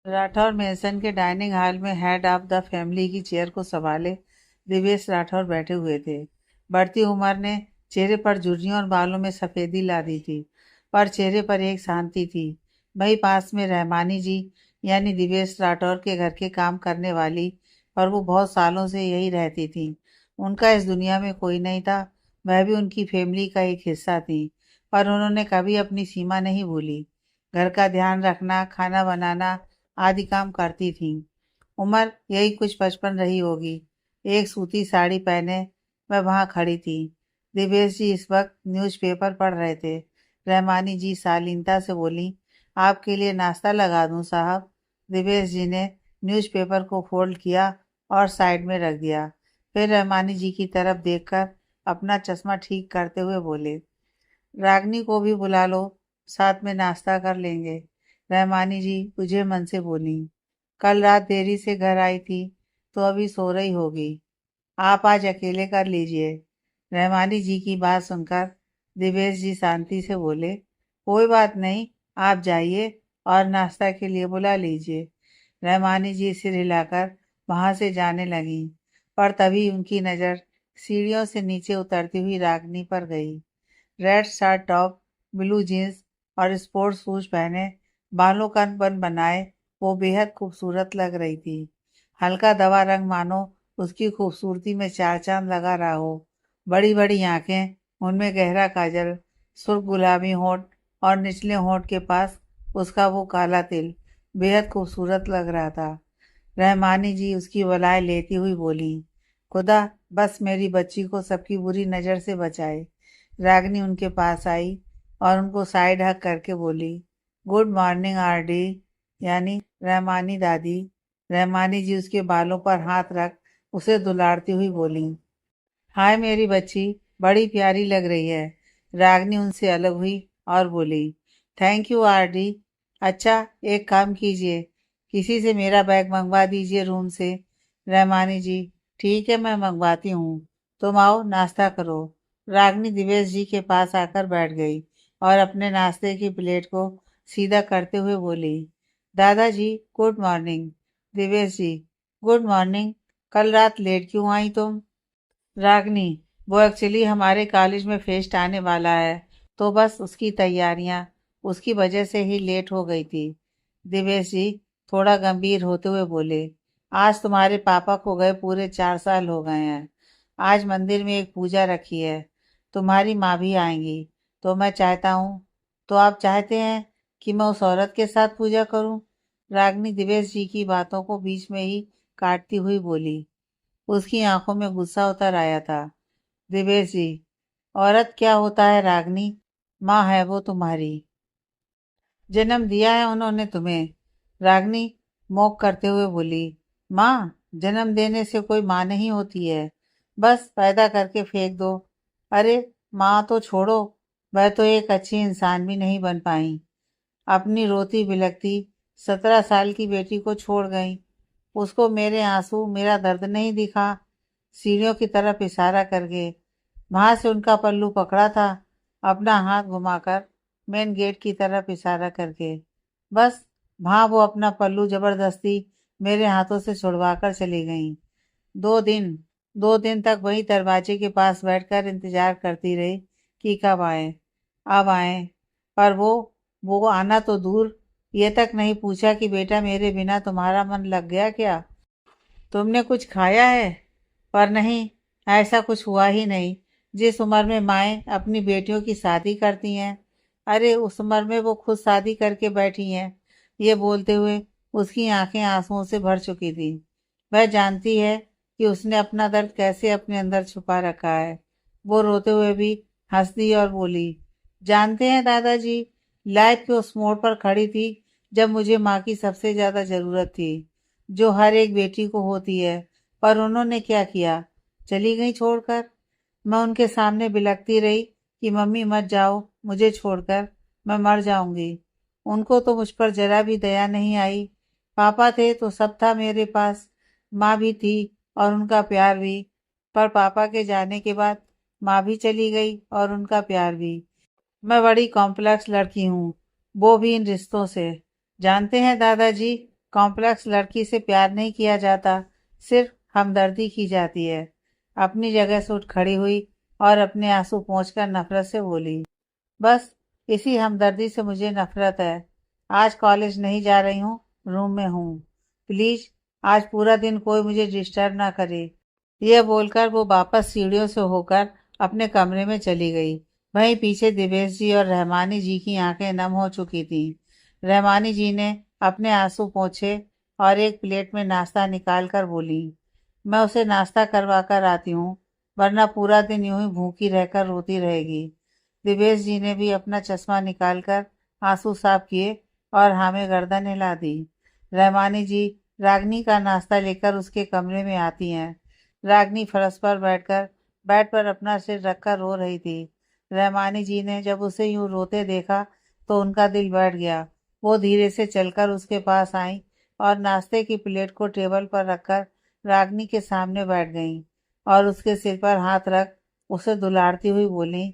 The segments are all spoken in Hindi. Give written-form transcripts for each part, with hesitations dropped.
राठौर मेंशन के डाइनिंग हॉल में हेड ऑफ द फैमिली की चेयर को संभाले दिवेश राठौर बैठे हुए थे। बढ़ती उम्र ने चेहरे पर झुर्रियों और बालों में सफेदी ला दी थी, पर चेहरे पर एक शांति थी। वही पास में रहमानी जी यानी दिवेश राठौर के घर के काम करने वाली, पर वो बहुत सालों से यही रहती थी। उनका इस दुनिया में कोई नहीं था। वह भी उनकी फैमिली का एक हिस्सा थी, पर उन्होंने कभी अपनी सीमा नहीं भूली। घर का ध्यान रखना, खाना बनाना आदि काम करती थीं। उम्र यही कुछ 55 रही होगी। एक सूती साड़ी पहने वह वहां खड़ी थी। दिवेश जी इस वक्त न्यूज़पेपर पढ़ रहे थे। रहमानी जी शालीनता से बोली, आपके लिए नाश्ता लगा दूं साहब। दिवेश जी ने न्यूज़पेपर को फोल्ड किया और साइड में रख दिया। फिर रहमानी जी की तरफ देखकर अपना चश्मा ठीक करते हुए बोले, रागनी को भी बुला लो, साथ में नाश्ता कर लेंगे। रहमानी जी बुझे मन से बोली, कल रात देरी से घर आई थी तो अभी सो रही होगी। आप आज अकेले कर लीजिए। रहमानी जी की बात सुनकर दिवेश जी शांति से बोले, कोई बात नहीं, आप जाइए और नाश्ता के लिए बुला लीजिए। रहमानी जी सिर हिलाकर वहां से जाने लगी, पर तभी उनकी नज़र सीढ़ियों से नीचे उतरती हुई रागनी पर गई। Red shirt top, blue jeans और स्पोर्ट्स शूज पहने, बालों का बन बनाए वो बेहद खूबसूरत लग रही थी। हल्का दवा रंग मानो उसकी खूबसूरती में चार चांद लगा रहा हो। बड़ी बड़ी आंखें, उनमें गहरा काजल, सुर्ख गुलाबी होंठ और निचले होंठ के पास उसका वो काला तिल बेहद खूबसूरत लग रहा था। रहमानी जी उसकी बलाएं लेती हुई बोली, खुदा बस मेरी बच्ची को सबकी बुरी नज़र से बचाए। रागनी उनके पास आई और उनको साइड हक करके बोली, गुड मॉर्निंग आरडी, यानी रहमानी दादी। रहमानी जी उसके बालों पर हाथ रख उसे दुलारती हुई बोली, हाय मेरी बच्ची, बड़ी प्यारी लग रही है। रागनी उनसे अलग हुई और बोली, थैंक यू आरडी। अच्छा एक काम कीजिए, किसी से मेरा बैग मंगवा दीजिए रूम से। रहमानी जी, ठीक है मैं मंगवाती हूँ, तुम आओ नाश्ता करो। रागनी दिवेश जी के पास आकर बैठ गई और अपने नाश्ते की प्लेट को सीधा करते हुए बोली, दादाजी गुड मॉर्निंग। दिवेश जी, गुड मॉर्निंग। कल रात लेट क्यों आई तुम? रागनी, वो एक्चुअली हमारे कॉलेज में फेस्ट आने वाला है, तो बस उसकी तैयारियां, उसकी वजह से ही लेट हो गई थी। दिवेश जी थोड़ा गंभीर होते हुए बोले, आज तुम्हारे पापा को गए पूरे 4 साल हो गए हैं। आज मंदिर में एक पूजा रखी है, तुम्हारी माँ भी आएंगी, तो मैं चाहता हूँ, तो आप चाहते हैं कि मैं उस औरत के साथ पूजा करूँ? रागनी दिवेश जी की बातों को बीच में ही काटती हुई बोली। उसकी आंखों में गुस्सा उतर आया था। दिवेश जी, औरत क्या होता है रागनी? माँ है वो तुम्हारी, जन्म दिया है उन्होंने तुम्हें। रागनी मोक करते हुए बोली, माँ, जन्म देने से कोई माँ नहीं होती है, बस पैदा करके फेंक दो। अरे माँ तो छोड़ो, वह तो एक अच्छी इंसान भी नहीं बन पाई। अपनी रोती बिलखती 17 साल की बेटी को छोड़ गई। उसको मेरे आंसू, मेरा दर्द नहीं दिखा? सीढ़ियों की तरफ इशारा करके वहां से उनका पल्लू पकड़ा था, अपना हाथ घुमाकर मेन गेट की तरफ इशारा करके। बस वहां वो अपना पल्लू जबरदस्ती मेरे हाथों से छुड़वा कर चली गई। 2 दिन 2 दिन तक वही दरवाजे के पास बैठकर इंतजार करती रही कि कब आए, अब आए। पर वो आना तो दूर, ये तक नहीं पूछा कि बेटा मेरे बिना तुम्हारा मन लग गया क्या? तुमने कुछ खाया है? पर नहीं, ऐसा कुछ हुआ ही नहीं। जिस उम्र में माएँ अपनी बेटियों की शादी करती हैं, अरे उस उम्र में वो खुद शादी करके बैठी हैं। ये बोलते हुए उसकी आंखें आंसुओं से भर चुकी थी। वह जानती है कि उसने अपना दर्द कैसे अपने अंदर छुपा रखा है। वो रोते हुए भी हंस दी और बोली, जानते हैं दादाजी, लाइफ के उस मोड़ पर खड़ी थी जब मुझे माँ की सबसे ज्यादा जरूरत थी, जो हर एक बेटी को होती है। पर उन्होंने क्या किया? चली गई छोड़कर। मैं उनके सामने बिलखती रही कि मम्मी मत जाओ मुझे छोड़कर, मैं मर जाऊंगी। उनको तो मुझ पर जरा भी दया नहीं आई। पापा थे तो सब था मेरे पास, माँ भी थी और उनका प्यार भी। पर पापा के जाने के बाद माँ भी चली गई और उनका प्यार भी। मैं बड़ी कॉम्प्लेक्स लड़की हूँ, वो भी इन रिश्तों से। जानते हैं दादाजी, कॉम्प्लेक्स लड़की से प्यार नहीं किया जाता, सिर्फ हमदर्दी की जाती है। अपनी जगह से उठ खड़ी हुई और अपने आंसू पोंछकर नफरत से बोली, बस इसी हमदर्दी से मुझे नफरत है। आज कॉलेज नहीं जा रही हूँ, रूम में हूँ। प्लीज आज पूरा दिन कोई मुझे डिस्टर्ब ना करे। यह बोलकर वो वापस सीढ़ियों से होकर अपने कमरे में चली गई। वहीं पीछे दिवेश जी और रहमानी जी की आंखें नम हो चुकी थीं। रहमानी जी ने अपने आंसू पोंछे और एक प्लेट में नाश्ता निकाल कर बोली, मैं उसे नाश्ता करवा कर आती हूँ, वरना पूरा दिन यूं ही भूखी रहकर रोती रहेगी। दिवेश जी ने भी अपना चश्मा निकालकर आंसू साफ किए और हाँ में गर्दन हिला दी। रहमानी जी रागनी का नाश्ता लेकर उसके कमरे में आती हैं। रागनी फर्श पर बैठकर बेड पर अपना सिर रखकर रो रही थी। रहमानी जी ने जब उसे यूं रोते देखा तो उनका दिल बैठ गया। वो धीरे से चलकर उसके पास आई और नाश्ते की प्लेट को टेबल पर रखकर रागनी के सामने बैठ गईं और उसके सिर पर हाथ रख उसे दुलारती हुई बोली,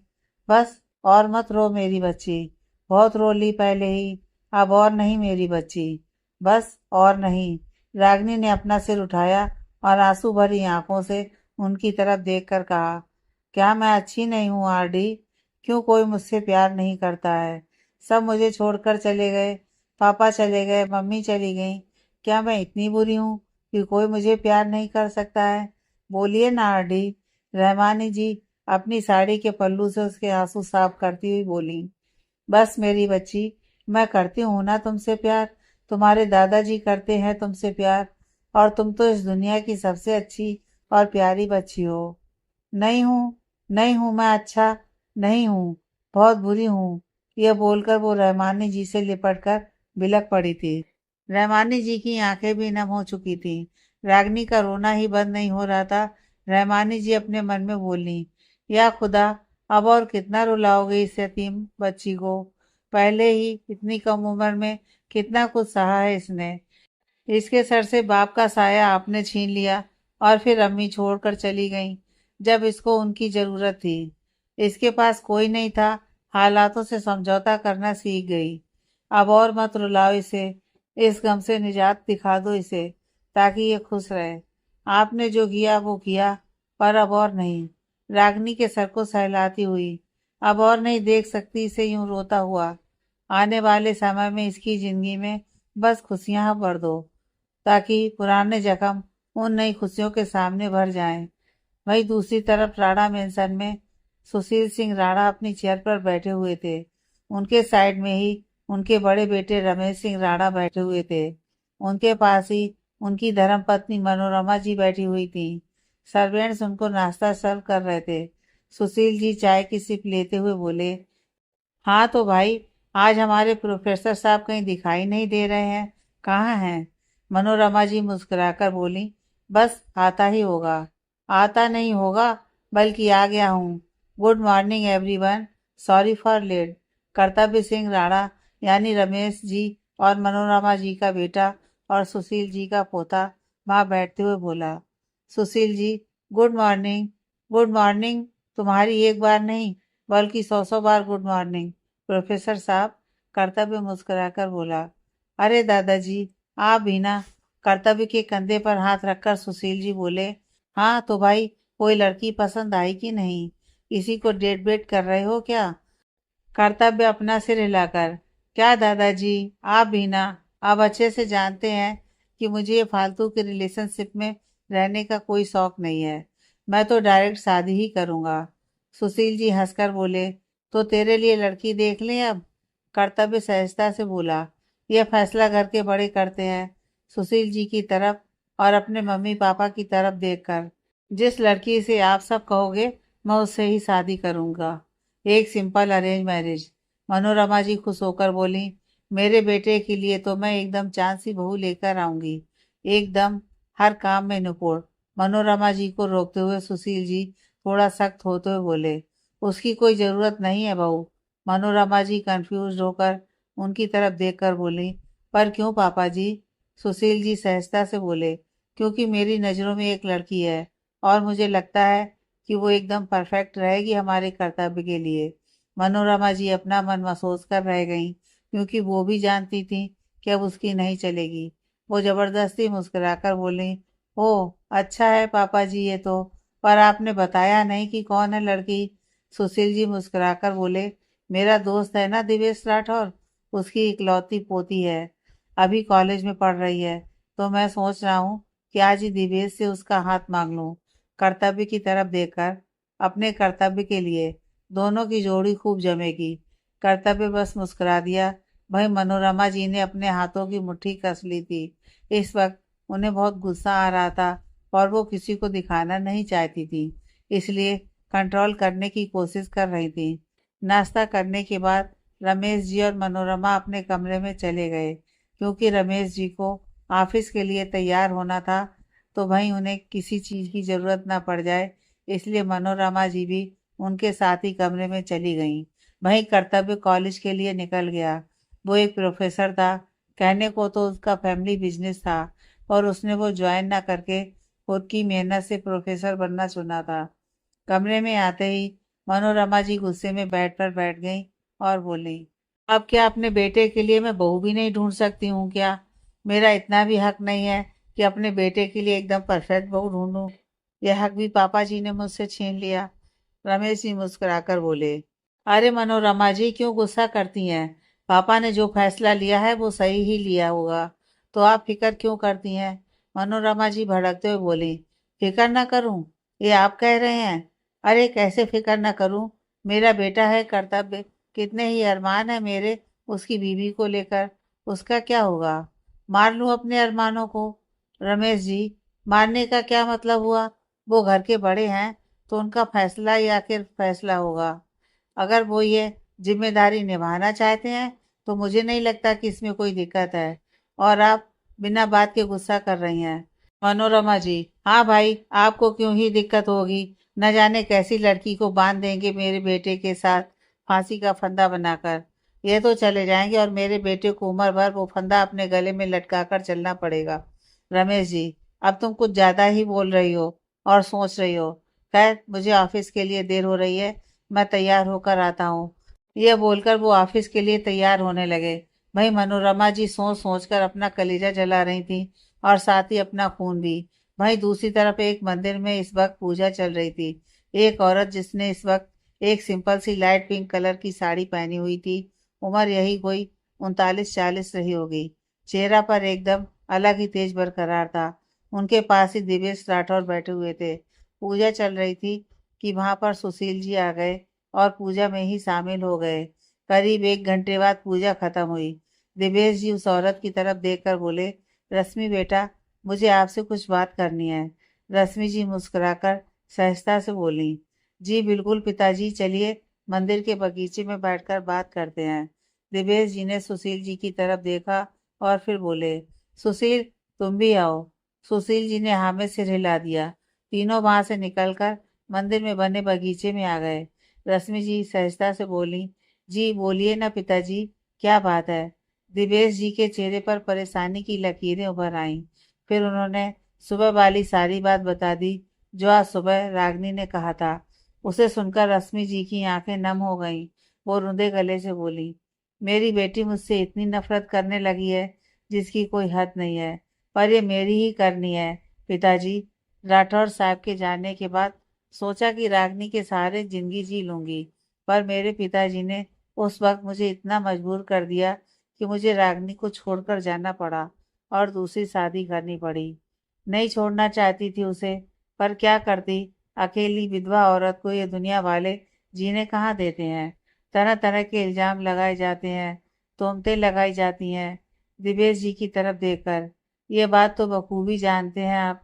बस और मत रो मेरी बच्ची, बहुत रो ली पहले ही, अब और नहीं मेरी बच्ची, बस और नहीं। रागनी ने अपना सिर उठाया और आंसू भरी आंखों से उनकी तरफ देखकर कहा, क्या मैं अच्छी नहीं हूँ आरडी? क्यों कोई मुझसे प्यार नहीं करता है? सब मुझे छोड़कर चले गए, पापा चले गए, मम्मी चली गई। क्या मैं इतनी बुरी हूँ कि कोई मुझे प्यार नहीं कर सकता है? बोलिए ना आरडी। रहमानी जी अपनी साड़ी के पल्लू से उसके आंसू साफ करती हुई बोली, बस मेरी बच्ची, मैं करती हूँ ना तुमसे प्यार, तुम्हारे दादाजी करते हैं तुमसे प्यार, और तुम तो इस दुनिया की सबसे अच्छी और प्यारी बच्ची हो। नहीं हूँ, नहीं हूँ मैं अच्छा, नहीं हूँ, बहुत बुरी हूँ। यह बोलकर वो रहमानी जी से लिपट कर बिलक पड़ी थी। रहमानी जी की आंखें भी नम हो चुकी थीं। रागनी का रोना ही बंद नहीं हो रहा था। रहमानी जी अपने मन में बोली, या खुदा, अब और कितना रुलाओगे इस यतीम बच्ची को? पहले ही इतनी कम उम्र में कितना कुछ सहा है इसने। इसके सर से बाप का साया आपने छीन लिया और फिर अम्मी छोड़कर चली गईं जब इसको उनकी जरूरत थी। इसके पास कोई नहीं था, हालातों से समझौता करना सीख गई। अब और मत रुलाओ इसे, इस गम से निजात दिखा दो इसे, ताकि ये खुश रहे। आपने जो किया वो किया, पर अब और नहीं। रागनी के सर को सहलाती हुई, अब और नहीं देख सकती इसे यूं रोता हुआ। आने वाले समय में इसकी जिंदगी में बस खुशियां भर दो, ताकि पुराने जख्म उन नई खुशियों के सामने भर जाएं। वहीं दूसरी तरफ राणा मेंशन में सुशील सिंह राणा अपनी चेयर पर बैठे हुए थे। उनके साइड में ही उनके बड़े बेटे रमेश सिंह राणा बैठे हुए थे। उनके पास ही उनकी धर्मपत्नी मनोरमा जी बैठी हुई थी। सर्वेंट्स उनको नाश्ता सर्व कर रहे थे। सुशील जी चाय की सिप लेते हुए बोले, हाँ तो भाई, आज हमारे प्रोफेसर साहब कहीं दिखाई नहीं दे रहे हैं, कहाँ हैं? मनोरमा जी मुस्कुराकर बोली, बस आता ही होगा। आता नहीं होगा, बल्कि आ गया हूँ। Good morning everyone, sorry for late. Kartavya Singh Rana यानी रमेश जी और मनोरमा जी का बेटा और सुशील जी का पोता वहाँ बैठते हुए बोला, Sushil ji, good morning. Good morning तुम्हारी एक बार नहीं, बल्कि 100 बार गुड मॉर्निंग प्रोफेसर साहब। कर्तव्य मुस्कुराकर बोला, अरे दादाजी, आप भी ना। कर्तव्य के कंधे पर हाथ रखकर सुशील जी बोले, हाँ तो भाई, कोई लड़की पसंद आई कि नहीं? किसी को डेट वेट कर रहे हो क्या? कर्तव्य अपना सिर हिलाकर, क्या दादाजी, आप भी ना। आप अच्छे से जानते हैं कि मुझे ये फालतू के रिलेशनशिप में रहने का कोई शौक नहीं है। मैं तो डायरेक्ट शादी ही करूँगा। सुशील जी हंसकर बोले, तो तेरे लिए लड़की देख लें अब? कर्तव्य सहजता से बोला, यह फैसला घर के बड़े करते हैं। सुशील जी की तरफ और अपने मम्मी पापा की तरफ देखकर, जिस लड़की से आप सब कहोगे मैं उससे ही शादी करूँगा। एक सिंपल अरेंज मैरिज। मनोरमा जी खुश होकर बोली, मेरे बेटे के लिए तो मैं एकदम चांद सी बहू लेकर आऊंगी, एकदम हर काम में निपुण। मनोरमा जी को रोकते हुए सुशील जी थोड़ा सख्त होते हुए बोले, उसकी कोई जरूरत नहीं है बहू। मनोरमा जी कंफ्यूज होकर उनकी तरफ देखकर बोली, पर क्यों पापा जी? सुशील जी सहजता से बोले, क्योंकि मेरी नज़रों में एक लड़की है और मुझे लगता है कि वो एकदम परफेक्ट रहेगी हमारे कर्तव्य के लिए। मनोरमा जी अपना मन महसूस कर रह गईं, क्योंकि वो भी जानती थी कि अब उसकी नहीं चलेगी। वो जबरदस्ती मुस्कुराकर बोली, ओह अच्छा है पापा जी ये तो, पर आपने बताया नहीं कि कौन है लड़की। सुशील जी मुस्कुराकर बोले, मेरा दोस्त है ना दिवेश राठौर, उसकी इकलौती पोती है, अभी कॉलेज में पढ़ रही है, तो मैं सोच रहा हूँ कि आज ही दिवेश से उसका हाथ मांग लूं। कर्तव्य की तरफ देखकर, अपने कर्तव्य के लिए दोनों की जोड़ी खूब जमेगी। कर्तव्य बस मुस्कुरा दिया। भाई मनोरमा जी ने अपने हाथों की मुट्ठी कस ली थी। इस वक्त उन्हें बहुत गुस्सा आ रहा था और वो किसी को दिखाना नहीं चाहती थी, इसलिए कंट्रोल करने की कोशिश कर रही थी। नाश्ता करने के बाद रमेश जी और मनोरमा अपने कमरे में चले गए, क्योंकि रमेश जी को ऑफिस के लिए तैयार होना था, तो भाई उन्हें किसी चीज़ की ज़रूरत ना पड़ जाए, इसलिए मनोरमा जी भी उनके साथ ही कमरे में चली गईं। वहीं कर्तव्य कॉलेज के लिए निकल गया। वो एक प्रोफेसर था, कहने को तो उसका फैमिली बिजनेस था, और उसने वो ज्वाइन ना करके खुद की मेहनत से प्रोफेसर बनना चुना था। कमरे में आते ही मनोरमा जी गुस्से में बैठ गईं और बोली, अब क्या अपने बेटे के लिए मैं बहू भी नहीं ढूंढ सकती हूँ क्या? मेरा इतना भी हक नहीं है कि अपने बेटे के लिए एकदम परफेक्ट बहू ढूंढूं? यह हक भी पापा जी ने मुझसे छीन लिया। रमेश जी मुस्कुराकर बोले, अरे मनोरमा जी क्यों गुस्सा करती हैं? पापा ने जो फैसला लिया है वो सही ही लिया होगा, तो आप फिक्र क्यों करती हैं? मनोरमा जी भड़कते हुए बोली, फिक्र ना करूं, ये आप कह रहे हैं? अरे कैसे फिक्र ना करूं, मेरा बेटा है कर्तव्य, कितने ही अरमान है मेरे उसकी बीवी को लेकर, उसका क्या होगा? मार लूं अपने अरमानों को? रमेश जी, मारने का क्या मतलब हुआ? वो घर के बड़े हैं, तो उनका फैसला ही आखिर फैसला होगा। अगर वो ये जिम्मेदारी निभाना चाहते हैं तो मुझे नहीं लगता कि इसमें कोई दिक्कत है, और आप बिना बात के गुस्सा कर रही हैं। मनोरमा जी, हाँ भाई, आपको क्यों ही दिक्कत होगी? न जाने कैसी लड़की को बांध देंगे मेरे बेटे के साथ फांसी का फंदा बनाकर। ये तो चले जाएंगे और मेरे बेटे को उम्र भर वो फंदा अपने गले में लटका कर चलना पड़ेगा। रमेश जी, अब तुम कुछ ज्यादा ही बोल रही हो और सोच रही हो। खैर, मुझे ऑफिस के लिए देर हो रही है, मैं तैयार होकर आता हूँ। यह बोलकर वो ऑफिस के लिए तैयार होने लगे। भाई मनोरमा जी सोच सोच कर अपना कलेजा जला रही थी, और साथ ही अपना खून भी। भाई दूसरी तरफ एक मंदिर में इस वक्त पूजा चल रही थी। एक औरत जिसने इस वक्त एक सिंपल सी लाइट पिंक कलर की साड़ी पहनी हुई थी, उम्र यही कोई 39-40 रही होगी, चेहरा पर एकदम अलग ही तेज बरकरार था। उनके पास ही दिवेश राठौर बैठे हुए थे। पूजा चल रही थी कि वहां पर सुशील जी आ गए और पूजा में ही शामिल हो गए। करीब 1 घंटे बाद पूजा खत्म हुई। दिवेश जी उस औरत की तरफ देखकर बोले, रश्मि बेटा, मुझे आपसे कुछ बात करनी है। रश्मि जी मुस्कुराकर सहजता से बोली, जी बिल्कुल पिताजी, चलिए मंदिर के बगीचे में बैठकर बात करते हैं। दिवेश जी ने सुशील जी की तरफ देखा और फिर बोले, सुशील तुम भी आओ। सुशील जी ने हाँ में सिर हिला दिया। तीनों वहां से निकलकर मंदिर में बने बगीचे में आ गए। रश्मि जी सहजता से बोली, जी बोलिए ना पिताजी, क्या बात है? दिवेश जी के चेहरे पर परेशानी की लकीरें उभर आईं। फिर उन्होंने सुबह वाली सारी बात बता दी, जो आज सुबह रागनी ने कहा था। उसे सुनकर रश्मि जी की आंखें नम हो गईं। वो रुंधे गले से बोली, मेरी बेटी मुझसे इतनी नफरत करने लगी है जिसकी कोई हद नहीं है, पर ये मेरी ही करनी है पिताजी। राठौर साहब के जाने के बाद सोचा कि रागनी के सहारे जिंदगी जी लूंगी, पर मेरे पिताजी ने उस वक्त मुझे इतना मजबूर कर दिया कि मुझे रागनी को छोड़कर जाना पड़ा और दूसरी शादी करनी पड़ी। नहीं छोड़ना चाहती थी उसे, पर क्या करती? अकेली विधवा औरत को ये दुनिया वाले जीने कहाँ देते हैं। तरह तरह के इल्जाम लगाए जाते हैं, तोहमतें लगाई जाती हैं। दिवेश जी की तरफ देखकर, ये बात तो बखूबी जानते हैं आप।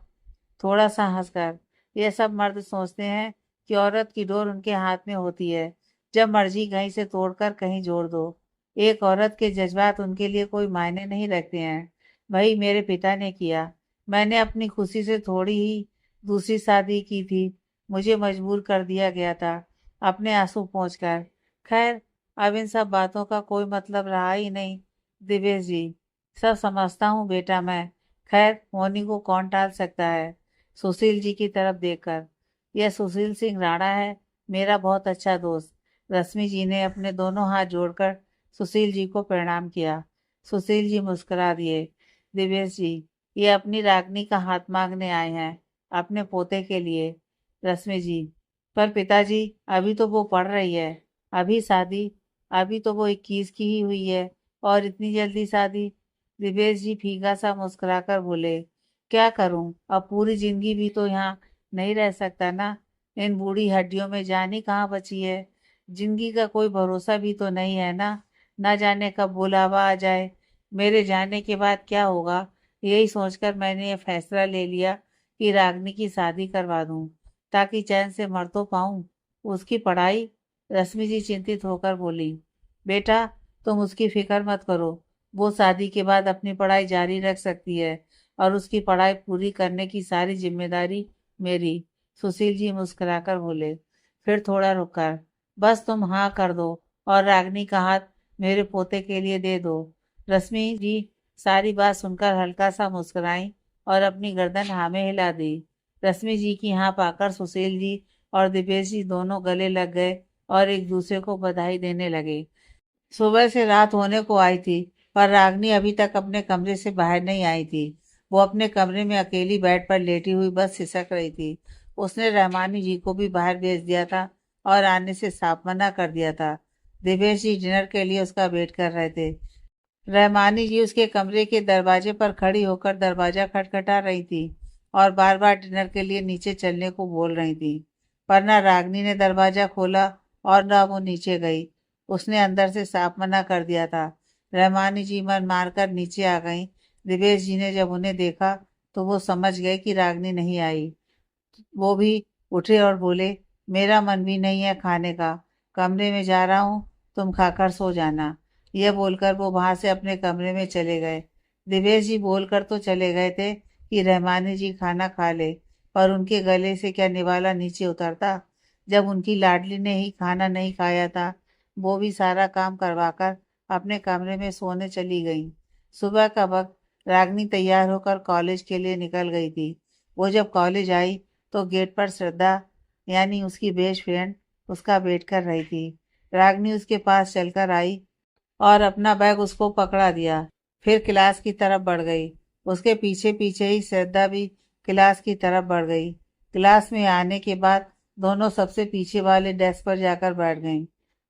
थोड़ा सा हंसकर, ये सब मर्द सोचते हैं कि औरत की डोर उनके हाथ में होती है, जब मर्जी कहीं से तोड़कर कहीं जोड़ दो। एक औरत के जज्बात उनके लिए कोई मायने नहीं रखते हैं। वही मेरे पिता ने किया। मैंने अपनी खुशी से थोड़ी ही दूसरी शादी की थी, मुझे मजबूर कर दिया गया था अपने आंसू पोंछकर। खैर, अब इन सब बातों का कोई मतलब रहा ही नहीं। दिवेश जी, सब समझता हूँ बेटा मैं। खैर, होनी को कौन टाल सकता है? सुशील जी की तरफ देखकर, यह सुशील सिंह राणा है, मेरा बहुत अच्छा दोस्त। रश्मि जी ने अपने दोनों हाथ जोड़कर सुशील जी को प्रणाम किया। सुशील जी मुस्कुरा दिए। दिव्येश जी, ये अपनी रागनी का हाथ मांगने आए हैं, अपने पोते के लिए। रश्मि जी, पर पिताजी, अभी तो वो पढ़ रही है, अभी शादी, अभी तो वो 21 की ही हुई है, और इतनी जल्दी शादी? दिव्येश जी फीका सा मुस्कुराकर बोले, क्या करूं, अब पूरी जिंदगी भी तो यहाँ नहीं रह सकता ना। इन बूढ़ी हड्डियों में जान ही कहाँ बची है। जिंदगी का कोई भरोसा भी तो नहीं है ना जाने कब बुलावा आ जाए, मेरे जाने के बाद क्या होगा। यही सोचकर मैंने ये फैसला ले लिया कि रागनी की शादी करवा दूं, ताकि चैन से मर तो पाऊं। उसकी पढ़ाई? रश्मि जी चिंतित होकर बोली, बेटा, तुम उसकी फिक्र मत करो, वो शादी के बाद अपनी पढ़ाई जारी रख सकती है, और उसकी पढ़ाई पूरी करने की सारी जिम्मेदारी मेरी। सुशील जी मुस्कुराकर बोले। फिर थोड़ा रुककर, बस तुम हाँ कर दो और रागनी का हाथ मेरे पोते के लिए दे दो। रश्मि जी सारी बात सुनकर हल्का सा मुस्कुराई और अपनी गर्दन हाँ में हिला दी। रश्मि जी की हाँ पाकर सुशील जी और दिपेश जी दोनों गले लग गए और एक दूसरे को बधाई देने लगे। सुबह से रात होने को आई थी, पर रागनी अभी तक अपने कमरे से बाहर नहीं आई थी। वो अपने कमरे में अकेली बेड पर लेटी हुई बस सिसक रही थी। उसने रहमानी जी को भी बाहर भेज दिया था और आने से साफ मना कर दिया था। दिवेश जी डिनर के लिए उसका वेट कर रहे थे। रहमानी जी उसके कमरे के दरवाजे पर खड़ी होकर दरवाजा खटखटा रही थी और बार बार डिनर के लिए नीचे चलने को बोल रही थी, पर ना रागनी ने दरवाजा खोला और ना वो नीचे गई। उसने अंदर से साफ मना कर दिया था। रहमानी जी मन मारकर नीचे आ गईं। दिवेश जी ने जब उन्हें देखा तो वो समझ गए कि रागनी नहीं आई। वो भी उठे और बोले, मेरा मन भी नहीं है खाने का, कमरे में जा रहा हूँ, तुम खाकर सो जाना। यह बोलकर वो वहां से अपने कमरे में चले गए। दिवेश जी बोलकर तो चले गए थे कि रहमानी जी खाना खा ले, पर उनके गले से क्या निवाला नीचे उतरता जब उनकी लाडली ने ही खाना नहीं खाया था। वो भी सारा काम करवाकर अपने कमरे में सोने चली गई। सुबह का वक्त, रागनी तैयार होकर कॉलेज के लिए निकल गई थी। वो जब कॉलेज आई तो गेट पर श्रद्धा, यानी उसकी बेस्ट फ्रेंड, उसका वेट कर रही थी। रागनी उसके पास चलकर आई और अपना बैग उसको पकड़ा दिया, फिर क्लास की तरफ बढ़ गई। उसके पीछे पीछे ही श्रद्धा भी क्लास की तरफ बढ़ गई। क्लास में आने के बाद दोनों सबसे पीछे वाले डेस्क पर जाकर बैठ गईं।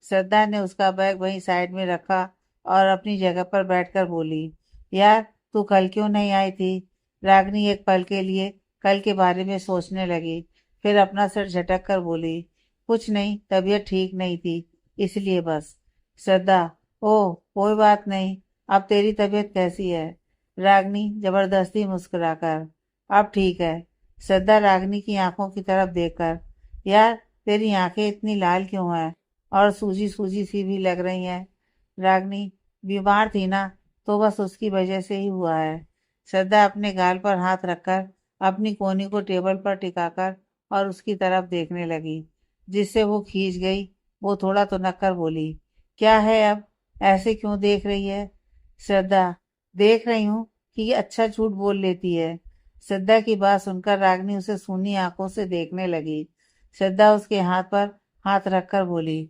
श्रद्धा ने उसका बैग वहीं साइड में रखा और अपनी जगह पर बैठकर बोली, यार, तू कल क्यों नहीं आई थी? रागनी एक पल के लिए कल के बारे में सोचने लगी, फिर अपना सिर झटक कर बोली, कुछ नहीं, तबीयत ठीक नहीं थी, इसलिए बस। श्रद्धा, ओह, कोई बात नहीं, अब तेरी तबीयत कैसी है? रागनी जबरदस्ती मुस्कुराकर, अब ठीक है। श्रद्धा रागनी की आंखों की तरफ देखकर, यार, तेरी आंखें इतनी लाल क्यों हैं और सूजी सूजी सी भी लग रही हैं? रागनी, बीमार थी ना, तो बस उसकी वजह से ही हुआ है। श्रद्धा अपने गाल पर हाथ रखकर अपनी कोहनी को टेबल पर टिकाकर और उसकी तरफ देखने लगी, जिससे वो खींच गई। वो थोड़ा तो नक्कर बोली, क्या है अब, ऐसे क्यों देख रही है? श्रद्धा, देख रही हूँ कि अच्छा झूठ बोल लेती है। श्रद्धा की बात सुनकर रागनी उसे सूनी आंखों से देखने लगी। श्रद्धा उसके हाथ पर हाथ रखकर बोली,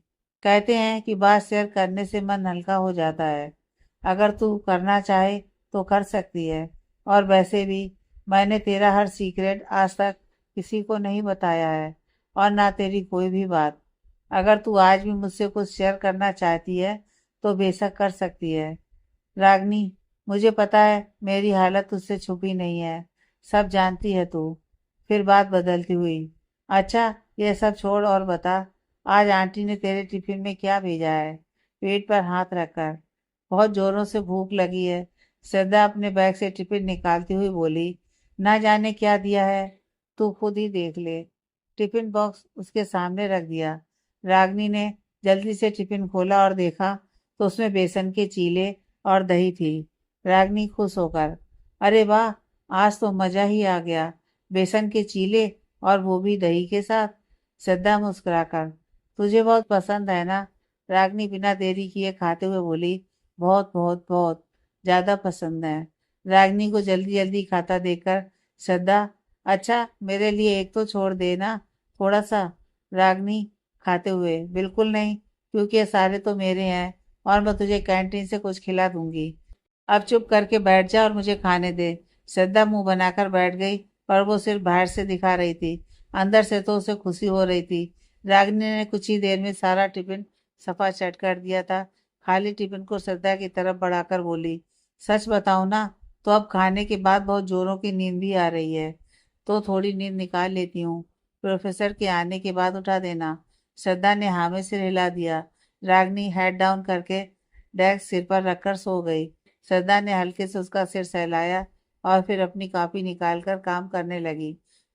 कहते हैं कि बात शेयर करने से मन हल्का हो जाता है। अगर तू करना चाहे तो कर सकती है, और वैसे भी मैंने तेरा हर सीक्रेट आज तक किसी को नहीं बताया है, और ना तेरी कोई भी बात। अगर तू आज भी मुझसे कुछ शेयर करना चाहती है तो बेशक कर सकती है। रागनी, मुझे पता है मेरी हालत तुझसे छुपी नहीं है, सब जानती है तू। फिर बात बदलती हुई, अच्छा, ये सब छोड़ और बता, आज आंटी ने तेरे टिफिन में क्या भेजा है? पेट पर हाथ रखकर, बहुत जोरों से भूख लगी है। श्रद्धा अपने बैग से टिफिन निकालती हुई बोली, ना जाने क्या दिया है, तू खुद ही देख ले। टिफिन बॉक्स उसके सामने रख दिया। रागनी ने जल्दी से टिफिन खोला और देखा तो उसमें बेसन के चीले और दही थी। रागनी खुश होकर, अरे वाह, आज तो मजा ही आ गया, बेसन के चीले और वो भी दही के साथ। श्रद्धा मुस्कुराकर, तुझे बहुत पसंद है ना? रागनी बिना देरी किए खाते हुए बोली, बहुत बहुत बहुत ज्यादा पसंद है। रागनी को जल्दी जल्दी खाता देखकर श्रद्धा, अच्छा, मेरे लिए एक तो छोड़ देना, थोड़ा सा। रागनी खाते हुए, बिल्कुल नहीं, क्योंकि ये सारे तो मेरे हैं और मैं तुझे कैंटीन से कुछ खिला दूंगी। अब चुप करके बैठ जा और मुझे खाने दे। श्रद्धा मुंह बनाकर बैठ गई, पर वो सिर्फ बाहर से दिखा रही थी, अंदर से तो उसे खुशी हो रही थी। रागिनी ने कुछ ही देर में सारा टिफिन सफा चट कर दिया था। खाली टिफिन को श्रद्धा की तरफ बढ़ाकर बोली, सच बताऊं ना, तो अब खाने के बाद बहुत जोरों की नींद भी आ रही है, तो थोड़ी नींद निकाल लेती हूँ। प्रोफेसर के आने के बाद उठा देना। श्रद्धा ने हाँ में सिर हिला दिया। रागिनी हेड डाउन करके डेस्क सिर पर रखकर सो गई। श्रद्धा ने हल्के से उसका सिर सहलाया और फिर अपनी कॉपी निकालकर काम करने लगी।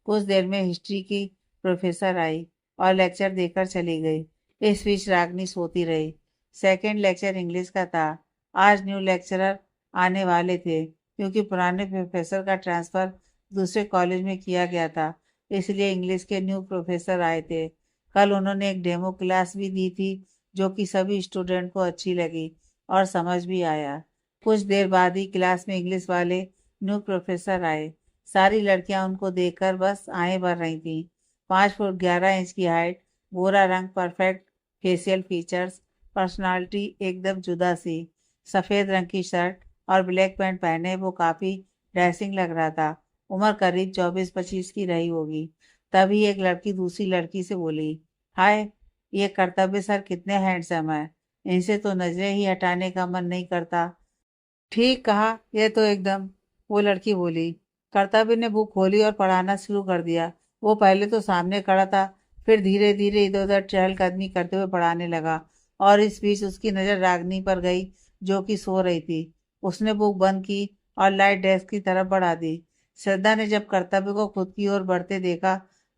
कुछ देर में हिस्ट्री की प्रोफेसर आई और लेक्चर देकर चली गई। इस बीच रागिनी सोती रही। सेकंड लेक्चर इंग्लिश का था। आज न्यू लेक्चरर आने वाले थे, क्योंकि पुराने प्रोफेसर का ट्रांसफ़र दूसरे कॉलेज में किया गया था, इसलिए इंग्लिश के न्यू प्रोफेसर आए थे। कल उन्होंने एक डेमो क्लास भी दी थी, जो कि सभी स्टूडेंट को अच्छी लगी और समझ भी आया। कुछ देर बाद ही क्लास में इंग्लिश वाले न्यू प्रोफेसर आए। सारी लड़कियां उनको देखकर बस आए भर रही थीं। 5 फुट 11 इंच की हाइट, गोरा रंग, परफेक्ट फेशियल फीचर्स, पर्सनालिटी एकदम जुदा सी। सफ़ेद रंग की शर्ट और ब्लैक पैंट पहने वो काफ़ी डैशिंग लग रहा था। उम्र करीब 24-25 की रही होगी। तभी एक लड़की दूसरी लड़की से बोली, हाय, ये कर्तव्य सर कितने हैंडसम है। इनसे तो नजरें ही हटाने का मन नहीं करता। ठीक कहा, ये तो एकदम, वो लड़की बोली। कर्तव्य ने बुक खोली और पढ़ाना शुरू कर दिया। वो पहले तो सामने खड़ा था, फिर धीरे धीरे इधर उधर चहलकदमी करते हुए पढ़ाने लगा, और इस बीच उसकी नज़र रागनी पर गई, जो कि सो रही थी। उसने बुक बंद की और लाइट डेस्क की तरफ बढ़ा दी। श्रद्धा ने जब कर्तव्य को खुद की ओर बढ़ते देखा,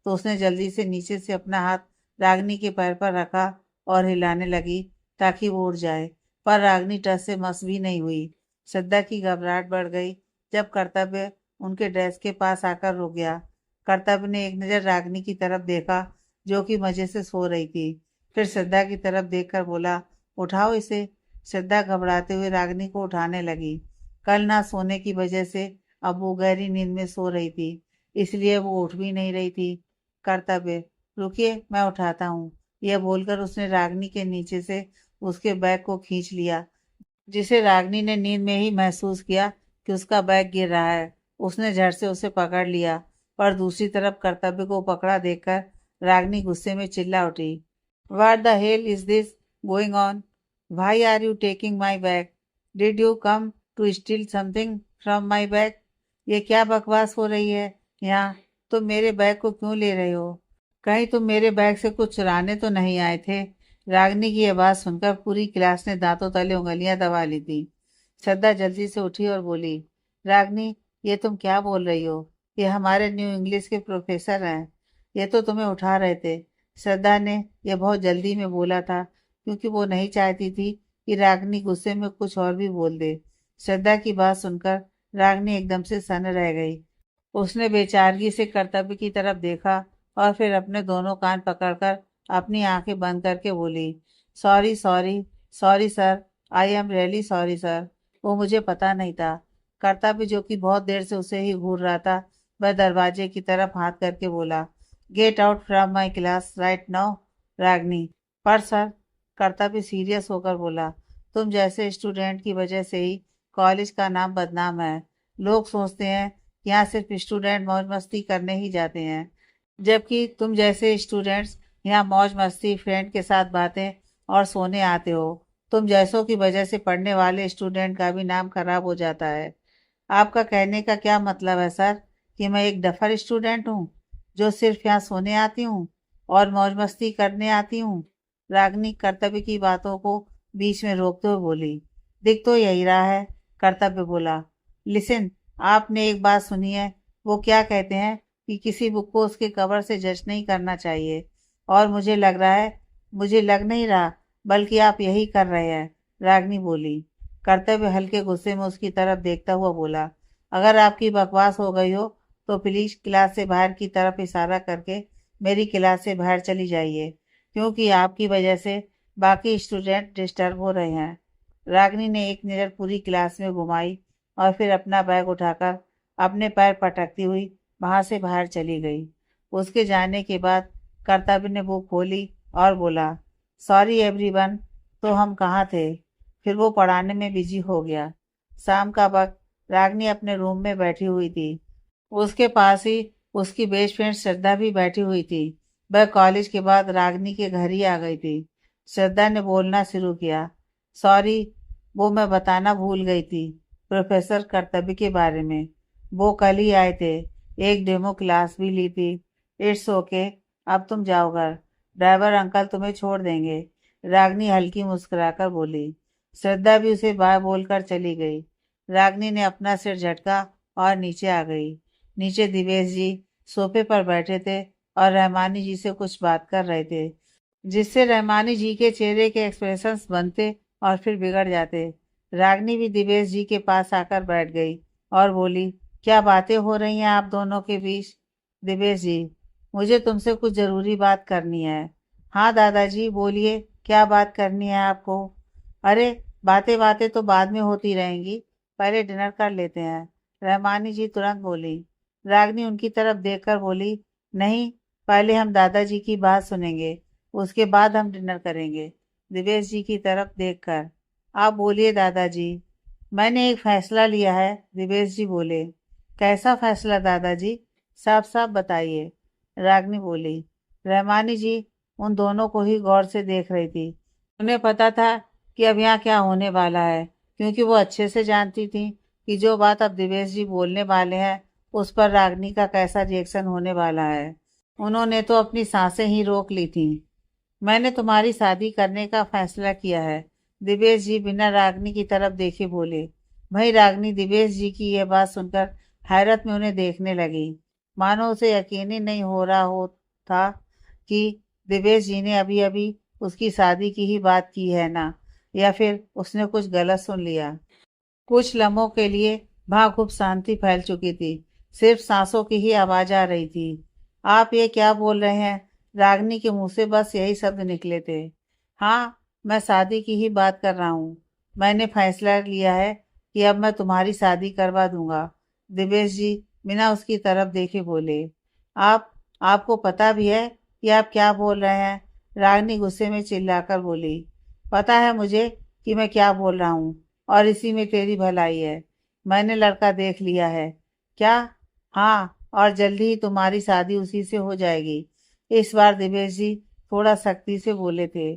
तो उसने जल्दी से नीचे से अपना हाथ रागनी के पैर पर रखा और हिलाने लगी, ताकि वो उड़ जाए। पर रागनी टस से मस भी नहीं हुई। श्रद्धा की घबराहट बढ़ गई जब कर्तव्य उनके ड्रेस के पास आकर रुक गया। कर्तव्य ने एक नज़र रागनी की तरफ देखा, जो कि मजे से सो रही थी। फिर श्रद्धा की तरफ देखकर बोला, उठाओ इसे। श्रद्धा घबराते हुए रागनी को उठाने लगी। कल ना सोने की वजह से अब वो गहरी नींद में सो रही थी, इसलिए वो उठ भी नहीं रही थी। कर्तव्य, रुकिए, मैं उठाता हूँ। यह बोलकर उसने रागनी के नीचे से उसके बैग को खींच लिया, जिसे रागनी ने नींद में ही महसूस किया कि उसका बैग गिर रहा है। उसने झट से उसे पकड़ लिया, पर दूसरी तरफ कर्तव्य को पकड़ा देखकर रागनी गुस्से में चिल्ला उठी, what the hell is this going on? Why are you taking my bag? Did you come to steal something from my bag? ये क्या बकवास हो रही है यहाँ? तुम मेरे बैग को क्यों ले रहे हो? कहीं तुम मेरे बैग से कुछ चुराने तो नहीं आए थे? रागनी की यह बात सुनकर पूरी क्लास ने दांतों तले उंगलियां दबा ली थी। श्रद्धा जल्दी से उठी और बोली, रागनी, ये तुम क्या बोल रही हो? ये हमारे न्यू इंग्लिश के प्रोफेसर हैं। ये तो तुम्हें उठा रहे थे। श्रद्धा ने यह बहुत जल्दी में बोला था, क्योंकि वो नहीं चाहती थी कि रागनी गुस्से में कुछ और भी बोल दे। श्रद्धा की बात सुनकर रागनी एकदम से सन्न रह गई। उसने बेचारगी से कर्तव्य की तरफ देखा और फिर अपने दोनों कान पकड़कर अपनी आंखें बंद करके बोली, sorry sorry sorry sir, I am really sorry sir, वो मुझे पता नहीं था। कर्तव्य, जो कि बहुत देर से उसे ही घूर रहा था, वह दरवाजे की तरफ हाथ करके बोला, get out from my class right now. Ragni, पर सर, कर्तव्य सीरियस होकर बोला, तुम जैसे स्टूडेंट की वजह से ही कॉलेज का नाम बदनाम है। लोग सोचते हैं यहाँ सिर्फ स्टूडेंट मौज मस्ती करने ही जाते हैं, जबकि तुम जैसे स्टूडेंट्स यहाँ मौज मस्ती, फ्रेंड के साथ बातें और सोने आते हो। तुम जैसों की वजह से पढ़ने वाले स्टूडेंट का भी नाम खराब हो जाता है। आपका कहने का क्या मतलब है सर, कि मैं एक डफर स्टूडेंट हूँ, जो सिर्फ यहाँ सोने आती हूँ और मौज मस्ती करने आती हूँ? रागनी कर्तव्य की बातों को बीच में रोकते हुए बोली, दिख तो यही रहा है। कर्तव्य बोला, लिसन, आपने एक बात सुनी है? वो क्या कहते हैं कि किसी बुक को उसके कवर से जज नहीं करना चाहिए, और मुझे लग नहीं रहा, बल्कि आप यही कर रहे हैं। रागनी बोली। कर्तव्य हल्के गुस्से में उसकी तरफ देखता हुआ बोला, अगर आपकी बकवास हो गई हो तो प्लीज क्लास से बाहर की तरफ इशारा करके मेरी क्लास से बाहर चली जाइए, क्योंकि आपकी वजह से बाकी स्टूडेंट डिस्टर्ब हो रहे हैं। रागनी ने एक नज़र पूरी क्लास में घुमाई और फिर अपना बैग उठाकर अपने पैर पटकती हुई वहां से बाहर चली गई। उसके जाने के बाद कर्तव्य ने बुक खोली और बोला, सॉरी एवरीवन, तो हम कहाँ थे? फिर वो पढ़ाने में बिजी हो गया। शाम का वक्त रागनी अपने रूम में बैठी हुई थी। उसके पास ही उसकी बेस्ट फ्रेंड श्रद्धा भी बैठी हुई थी। वह कॉलेज के बाद रागनी के घर ही आ गई थी। श्रद्धा ने बोलना शुरू किया, सॉरी, वो मैं बताना भूल गई थी, प्रोफेसर कर्तव्य के बारे में। वो कल ही आए थे, एक डेमो क्लास भी ली थी। इट्स ओके, अब तुम जाओ घर, ड्राइवर अंकल तुम्हें छोड़ देंगे। रागनी हल्की मुस्कुराकर बोली। श्रद्धा भी उसे बाय बोलकर चली गई। रागनी ने अपना सिर झटका और नीचे आ गई। नीचे दिवेश जी सोफे पर बैठे थे और रहमानी जी से कुछ बात कर रहे थे, जिससे रहमानी जी के चेहरे के एक्सप्रेशंस बनते और फिर बिगड़ जाते। रागनी भी दिवेश जी के पास आकर बैठ गई और बोली, क्या बातें हो रही हैं आप दोनों के बीच? दिवेश जी, मुझे तुमसे कुछ जरूरी बात करनी है। हाँ दादाजी बोलिए, क्या बात करनी है आपको? अरे, बातें बातें तो बाद में होती रहेंगी, पहले डिनर कर लेते हैं, रहमानी जी तुरंत बोली। रागनी उनकी तरफ देखकर बोली, नहीं, पहले हम दादाजी की बात सुनेंगे, उसके बाद हम डिनर करेंगे। दिवेश जी की तरफ देखकर, आप बोलिए दादाजी। मैंने एक फैसला लिया है, दिवेश जी बोले। कैसा फैसला दादाजी? साफ साफ बताइए, रागनी बोली। रहमानी जी उन दोनों को ही गौर से देख रही थी। उन्हें पता था कि अब यहाँ क्या होने वाला है, क्योंकि वो अच्छे से जानती थी कि जो बात अब दिवेश जी बोलने वाले हैं उस पर रागनी का कैसा रिएक्शन होने वाला है। उन्होंने तो अपनी सांसें ही रोक ली थी। मैंने तुम्हारी शादी करने का फैसला किया है, दिवेश जी बिना रागनी की तरफ देखे बोले। भाई रागनी दिवेश जी की यह बात सुनकर हैरत में उन्हें देखने लगी, मानो उसे यकीन ही नहीं हो रहा हो था कि दिवेश जी ने अभी अभी उसकी शादी की ही बात की है ना, या फिर उसने कुछ गलत सुन लिया। कुछ लम्हों के लिए वहां खूब शांति फैल चुकी थी, सिर्फ सांसों की ही आवाज आ रही थी। आप ये क्या बोल रहे हैं? रागनी के मुंह से बस यही शब्द निकले थे। हाँ, मैं शादी की ही बात कर रहा हूँ। मैंने फैसला लिया है कि अब मैं तुम्हारी शादी करवा दूंगा, दिवेश जी बिना उसकी तरफ देखे बोले। आप आपको पता भी है कि आप क्या बोल रहे हैं? रागनी गुस्से में चिल्लाकर बोली। पता है मुझे कि मैं क्या बोल रहा हूँ, और इसी में तेरी भलाई है। मैंने लड़का देख लिया है। क्या? हाँ, और जल्दी ही तुम्हारी शादी उसी से हो जाएगी। इस बार दिवेश जी थोड़ा सख्ती से बोले थे।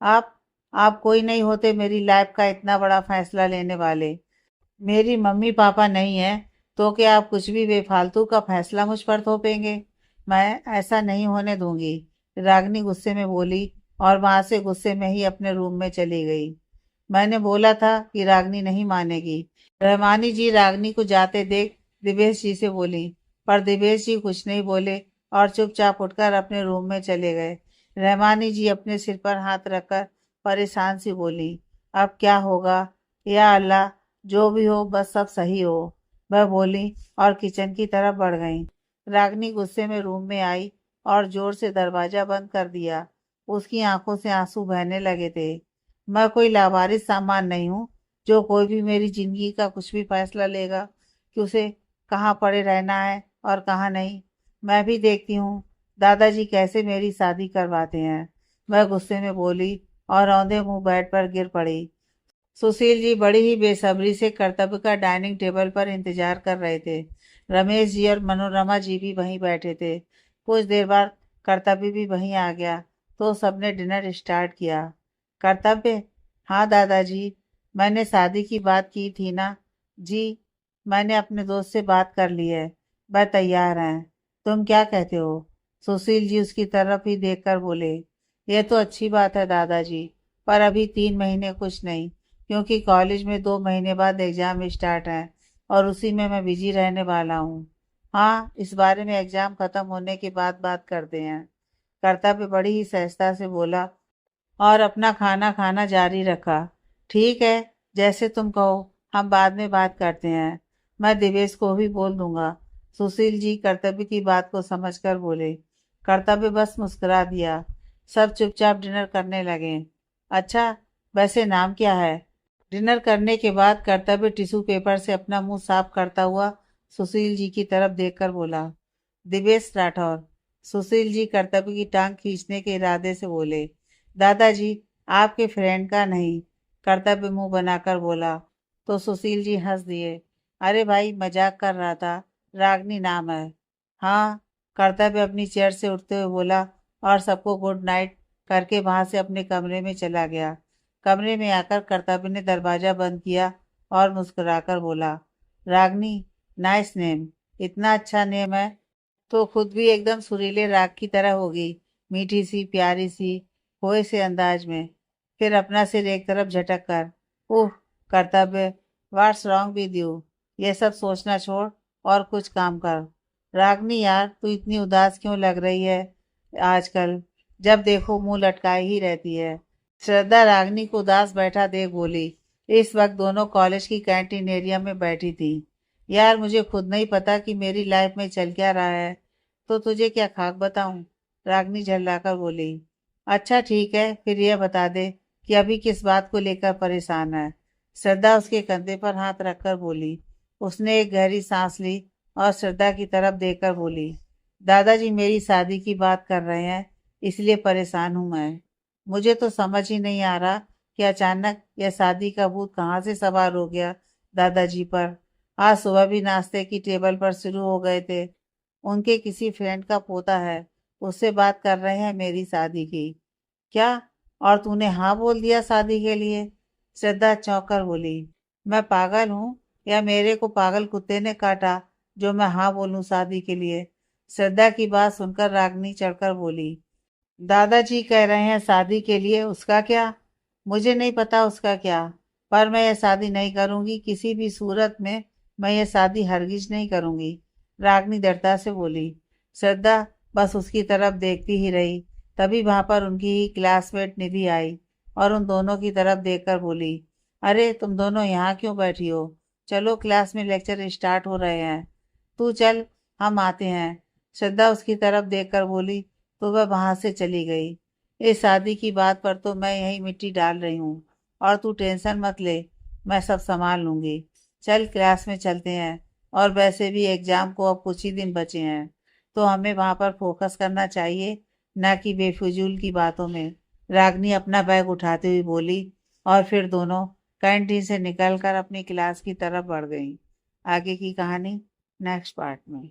आप आप कोई नहीं होते मेरी लाइफ का इतना बड़ा फैसला लेने वाले। मेरी मम्मी पापा नहीं है तो क्या आप कुछ भी बेफालतू का फैसला मुझ पर थोपेंगे? मैं ऐसा नहीं होने दूंगी, रागनी गुस्से में बोली और वहां से गुस्से में ही अपने रूम में चली गई। मैंने बोला था कि रागनी नहीं मानेगी, रहमानी जी रागनी को जाते देख दिवेश जी से बोली, पर दिवेश जी कुछ नहीं बोले और चुपचाप उठकर अपने रूम में चले गए। रहमानी जी अपने सिर पर हाथ रखकर परेशान सी बोली, अब क्या होगा? या अल्लाह, जो भी हो बस सब सही हो, वह बोली और किचन की तरफ बढ़ गई। रागनी गुस्से में रूम में आई और जोर से दरवाजा बंद कर दिया। उसकी आंखों से आंसू बहने लगे थे। मैं कोई लावारिस सामान नहीं हूँ जो कोई भी मेरी जिंदगी का कुछ भी फैसला लेगा कि उसे कहाँ पड़े रहना है और कहाँ नहीं। मैं भी देखती हूँ दादाजी कैसे मेरी शादी करवाते हैं, वह गुस्से में बोली और औंधे मुंह बेड पर गिर पड़ी। सुशील जी बड़ी ही बेसब्री से कर्तव्य का डाइनिंग टेबल पर इंतजार कर रहे थे। रमेश जी और मनोरमा जी भी वहीं बैठे थे। कुछ देर बाद कर्तव्य भी वहीं आ गया तो सबने डिनर स्टार्ट किया। कर्तव्य, हाँ दादाजी, मैंने शादी की बात की थी ना? जी, मैंने अपने दोस्त से बात कर ली है, वह तैयार हैं। तुम क्या कहते हो? सुशील जी उसकी तरफ ही देखकर बोले। यह तो अच्छी बात है दादाजी, पर अभी 3 महीने कुछ नहीं, क्योंकि कॉलेज में 2 महीने बाद एग्जाम स्टार्ट है और उसी में मैं बिजी रहने वाला हूँ। हाँ, इस बारे में एग्जाम खत्म होने के बाद बात करते हैं, कर्तव्य बड़ी ही सहजता से बोला और अपना खाना खाना जारी रखा। ठीक है, जैसे तुम कहो, हम बाद में बात करते हैं, मैं दिवेश को भी बोल दूंगा। सुशील जी कर्तव्य की बात को समझकर बोले। कर्तव्य बस मुस्कुरा दिया। सब चुपचाप डिनर करने लगे। अच्छा, वैसे नाम क्या है? डिनर करने के बाद कर्तव्य टिश्यू पेपर से अपना मुंह साफ करता हुआ सुशील जी की तरफ देखकर बोला, दिवेश राठौर। सुशील जी कर्तव्य की टांग खींचने के इरादे से बोले, दादाजी, आपके फ्रेंड का नहीं, कर्तव्य मुंह बनाकर बोला। तो सुशील जी हंस दिए। अरे भाई, मजाक कर रहा था, रागनी नाम है। हाँ, कर्तव्य अपनी चेयर से उठते हुए बोला और सबको गुड नाइट करके वहां से अपने कमरे में चला गया। कमरे में आकर कर्तव्य ने दरवाजा बंद किया और मुस्कुराकर बोला, रागनी, नाइस नेम। इतना अच्छा नेम है तो खुद भी एकदम सुरीले राग की तरह होगी, मीठी सी, प्यारी सी, खोए से अंदाज में। फिर अपना सिर एक तरफ झटक कर, ओह कर्तव्य, व्हाट्स रॉन्ग विद यू? ये सब सोचना छोड़ और कुछ काम कर। रागनी यार, तू इतनी उदास क्यों लग रही है आजकल? जब देखो मुंह लटकाए ही रहती है। श्रद्धा रागनी को उदास बैठा देख बोली। इस वक्त दोनों कॉलेज की कैंटीन एरिया में बैठी थी। यार, मुझे खुद नहीं पता कि मेरी लाइफ में चल क्या रहा है, तो तुझे क्या खाक बताऊं? रागनी झल्लाकर बोली। अच्छा ठीक है, फिर यह बता दे कि अभी किस बात को लेकर परेशान है? श्रद्धा उसके कंधे पर हाथ रखकर बोली। उसने एक गहरी सांस ली और श्रद्धा की तरफ देखकर बोली, दादाजी मेरी शादी की बात कर रहे हैं, इसलिए परेशान हूं मैं। मुझे तो समझ ही नहीं आ रहा कि अचानक यह शादी का भूत कहाँ से सवार हो गया दादाजी पर। आज सुबह भी नाश्ते की टेबल पर शुरू हो गए थे। उनके किसी फ्रेंड का पोता है, उससे बात कर रहे हैं मेरी शादी की। क्या? और तूने हाँ बोल दिया शादी के लिए? श्रद्धा चौंक कर बोली। मैं पागल हूँ या मेरे को पागल कुत्ते ने काटा जो मैं हाँ बोलूं शादी के लिए? श्रद्धा की बात सुनकर रागनी चढ़कर बोली, दादाजी कह रहे हैं शादी के लिए, उसका क्या? मुझे नहीं पता उसका क्या, पर मैं यह शादी नहीं करूंगी, किसी भी सूरत में मैं यह शादी हरगिज नहीं करूंगी। रागनी दृढ़ता से बोली। श्रद्धा बस उसकी तरफ देखती ही रही। तभी वहां पर उनकी ही क्लासमेट निधि आई और उन दोनों की तरफ देखकर बोली, अरे तुम दोनों यहाँ क्यों बैठी हो? चलो, क्लास में लेक्चर स्टार्ट हो रहे हैं। तू चल, हम आते हैं। श्रद्धा उसकी तरफ देखकर बोली तो वह वहां से चली गई। इस शादी की बात पर तो मैं यही मिट्टी डाल रही हूँ, और तू टेंशन मत ले, मैं सब संभाल लूंगी। चल क्लास में चलते हैं, और वैसे भी एग्जाम को अब कुछ ही दिन बचे हैं, तो हमें वहां पर फोकस करना चाहिए, न कि बेफिजूल की बातों में। रागनी अपना बैग उठाते हुए बोली, और फिर दोनों कैंटीन से निकलकर अपनी क्लास की तरफ बढ़ गईं। आगे की कहानी नेक्स्ट पार्ट में।